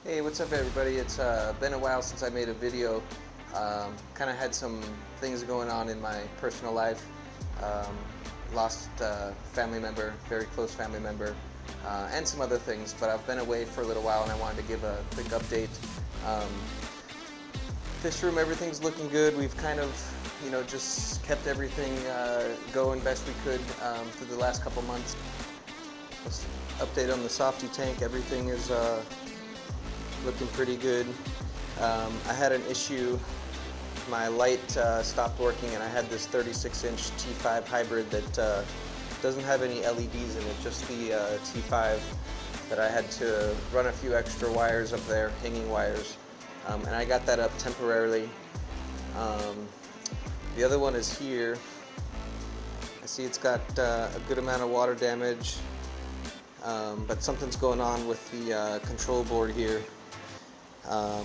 Hey, what's up everybody? It's been a while since I made a video. Kind of had some things going on in my personal life. Lost a family member, very close family member, and some other things, but I've been away for a little while and I wanted to give a quick update. Fish room, everything's looking good. We've kind of, just kept everything going best we could through the last couple months. Just update on the softy tank, everything is looking pretty good. I had an issue, my light stopped working and I had this 36-inch T5 hybrid that doesn't have any LEDs in it, just the T5, that I had to run a few extra wires up there, hanging wires, and I got that up temporarily. The other one is here. I see it's got a good amount of water damage, but something's going on with the control board here.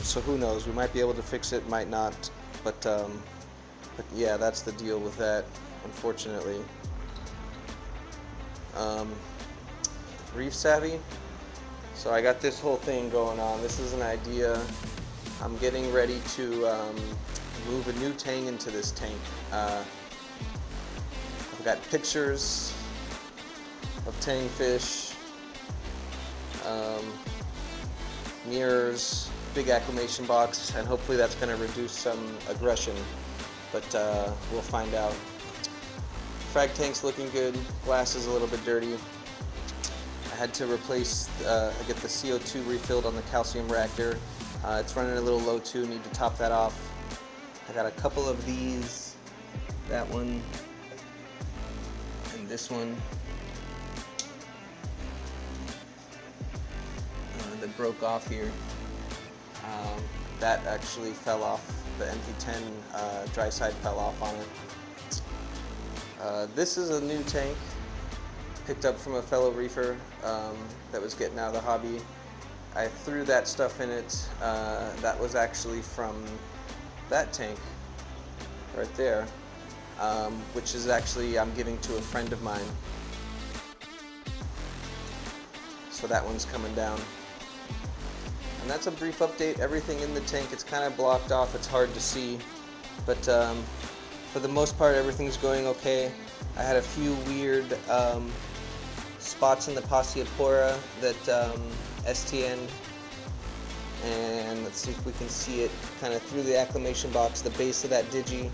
So who knows, we might be able to fix it, might not, but yeah, that's the deal with that, unfortunately. Reef Savvy, so I got this whole thing going on. This is an idea. I'm getting ready to move a new tang into this tank. I've got pictures of tang fish, mirrors, big acclimation box, and hopefully that's going to reduce some aggression, but we'll find out. Frag tank's looking good, glass is a little bit dirty. I had to replace, get the CO2 refilled on the calcium reactor. It's running a little low too, need to top that off. I got a couple of these, that one and this one, that broke off here. That actually fell off, the MP10 dry side fell off on it. This is a new tank, picked up from a fellow reefer that was getting out of the hobby. I threw that stuff in it. That was actually from that tank right there, which is actually I'm giving to a friend of mine. So that one's coming down. And that's a brief update. Everything in the tank, it's kind of blocked off, it's hard to see, but for the most part everything's going okay. I had a few weird spots in the Passeopora that STN'd, and let's see if we can see it kind of through the acclimation box, the base of that digi.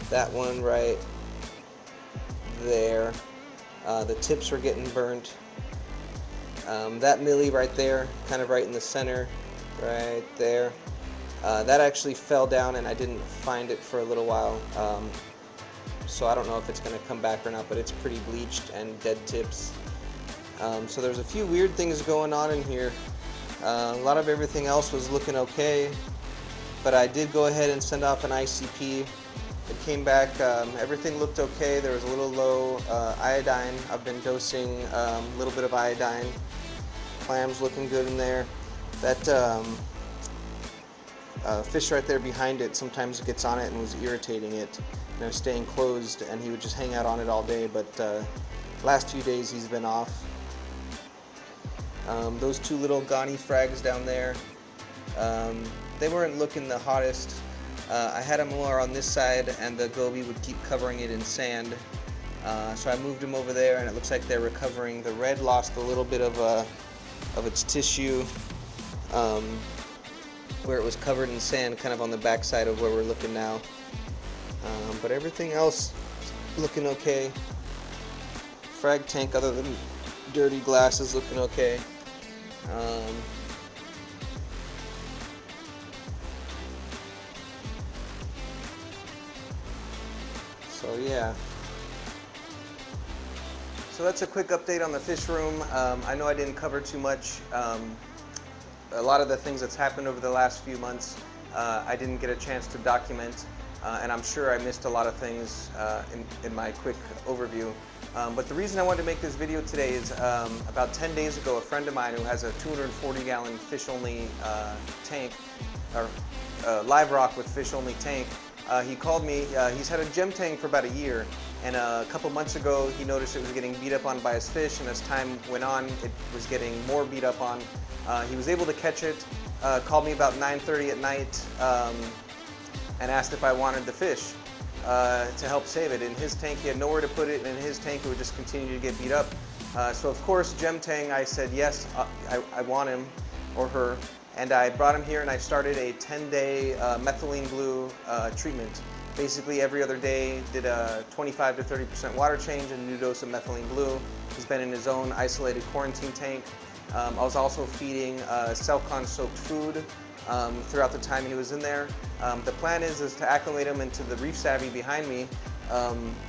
That one right there. The tips are getting burnt. That millie right there, kind of right in the center, right there, that actually fell down and I didn't find it for a little while, so I don't know if it's going to come back or not, but it's pretty bleached and dead tips. So there's a few weird things going on in here. A lot of everything else was looking okay, but I did go ahead and send off an ICP. It came back, everything looked okay. There was a little low iodine. I've been dosing a little bit of iodine. Clams looking good in there. That fish right there behind it, sometimes it gets on it and was irritating it. And it was staying closed and he would just hang out on it all day, but last few days he's been off. Those two little Ghani frags down there, they weren't looking the hottest. I had them more on this side and the goby would keep covering it in sand. So I moved them over there and it looks like they're recovering. The red lost a little bit of its tissue where it was covered in sand, kind of on the back side of where we're looking now. But everything else looking okay. Frag tank, other than dirty glass, is looking okay. So yeah. So that's a quick update on the fish room. I know I didn't cover too much. A lot of the things that's happened over the last few months, I didn't get a chance to document, and I'm sure I missed a lot of things in my quick overview. But the reason I wanted to make this video today is about 10 days ago, a friend of mine who has a 240-gallon fish-only tank, or live rock with fish-only tank, he called me. He's had a Gem Tang for about a year, and a couple months ago he noticed it was getting beat up on by his fish, and as time went on it was getting more beat up on. He was able to catch it, called me about 9:30 at night and asked if I wanted the fish to help save it. In his tank he had nowhere to put it, and in his tank it would just continue to get beat up. So of course, Gem Tang, I said yes, I want him or her, and I brought him here and I started a 10-day methylene blue treatment. Basically every other day, did a 25 to 30% water change and a new dose of methylene blue. He's been in his own isolated quarantine tank. I was also feeding Celcon soaked food throughout the time he was in there. The plan is to acclimate him into the Reef Savvy behind me.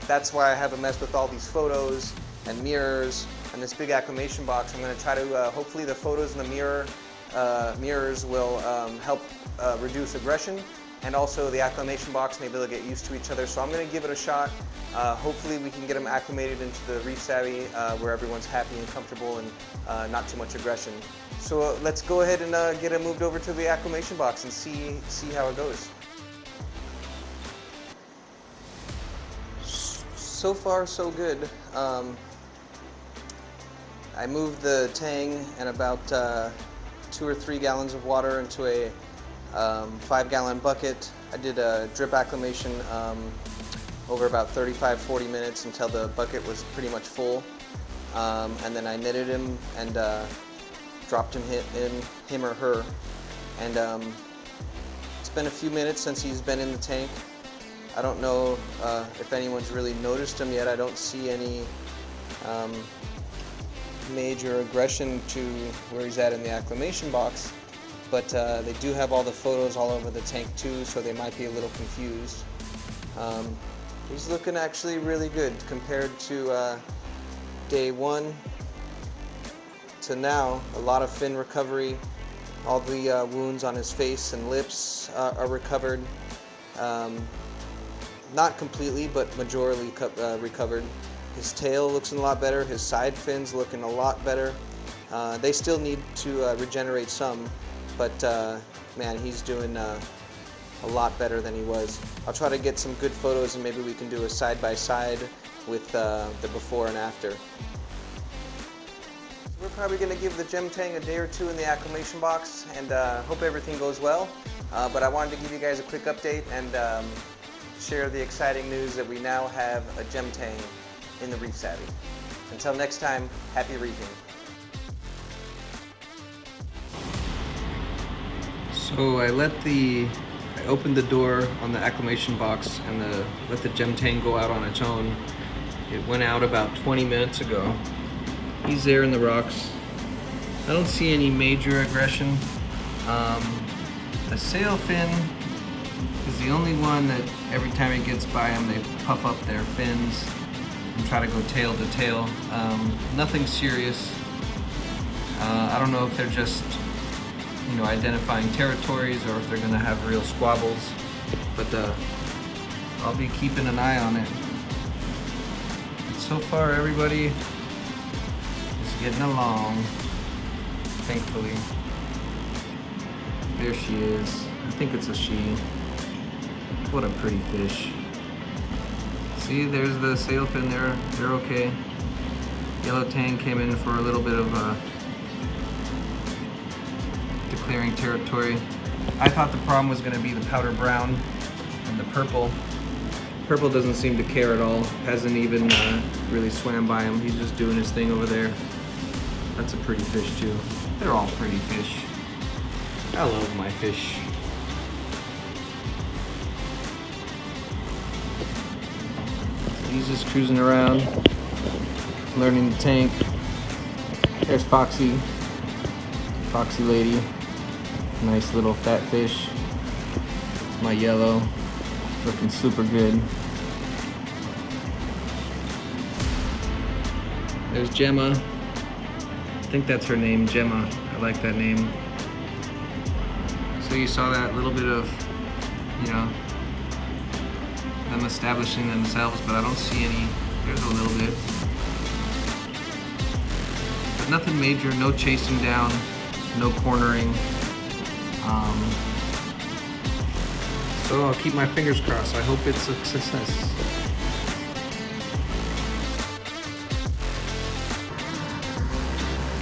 That's why I have a mess with all these photos and mirrors and this big acclimation box. I'm going to try to, hopefully the photos and the mirrors will help reduce aggression, and also the acclimation box, maybe they'll get used to each other. So I'm going to give it a shot. Hopefully we can get them acclimated into the Reef Savvy where everyone's happy and comfortable and not too much aggression. So let's go ahead and get it moved over to the acclimation box and see how it goes. So far so good. I moved the tang and about 2 or 3 gallons of water into a 5-gallon bucket. I did a drip acclimation over about 35-40 minutes until the bucket was pretty much full, and then I netted him and dropped him or her, and it's been a few minutes since he's been in the tank. I don't know if anyone's really noticed him yet. I don't see any major aggression to where he's at in the acclimation box, but they do have all the photos all over the tank too, so they might be a little confused. He's looking actually really good compared to day 1 to now. A lot of fin recovery, all the wounds on his face and lips are recovered. Not completely, but majorly recovered. His tail looks a lot better, his side fins looking a lot better. They still need to regenerate some, but man, he's doing a lot better than he was. I'll try to get some good photos and maybe we can do a side-by-side with the before and after. We're probably going to give the Gem Tang a day or 2 in the acclimation box, and hope everything goes well. But I wanted to give you guys a quick update and share the exciting news that we now have a Gem Tang in the Reef Savvy. Until next time, happy reefing. So I opened the door on the acclimation box and let the Gem Tang go out on its own. It went out about 20 minutes ago. He's there in the rocks. I don't see any major aggression. The sailfin is the only one that every time it gets by them, they puff up their fins and try to go tail to tail. Nothing serious. I don't know if they're just, identifying territories or if they're gonna have real squabbles, but I'll be keeping an eye on it. But so far, everybody is getting along, thankfully. There she is. I think it's a she. What a pretty fish. See, there's the sailfin there. They're okay. Yellow tang came in for a little bit of declaring territory. I thought the problem was going to be the powder brown and the purple. Purple doesn't seem to care at all. Hasn't even really swam by him. He's just doing his thing over there. That's a pretty fish too. They're all pretty fish. I love my fish. He's just cruising around, learning the tank. There's Foxy. Foxy lady. Nice little fat fish. My yellow. Looking super good. There's Gemma. I think that's her name, Gemma. I like that name. So you saw that little bit of, them establishing themselves, but I don't see any. There's a little bit. But nothing major, no chasing down, no cornering. So I'll keep my fingers crossed. I hope it's a success.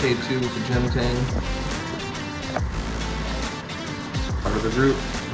K2 with the Gem Tang. Part of the group.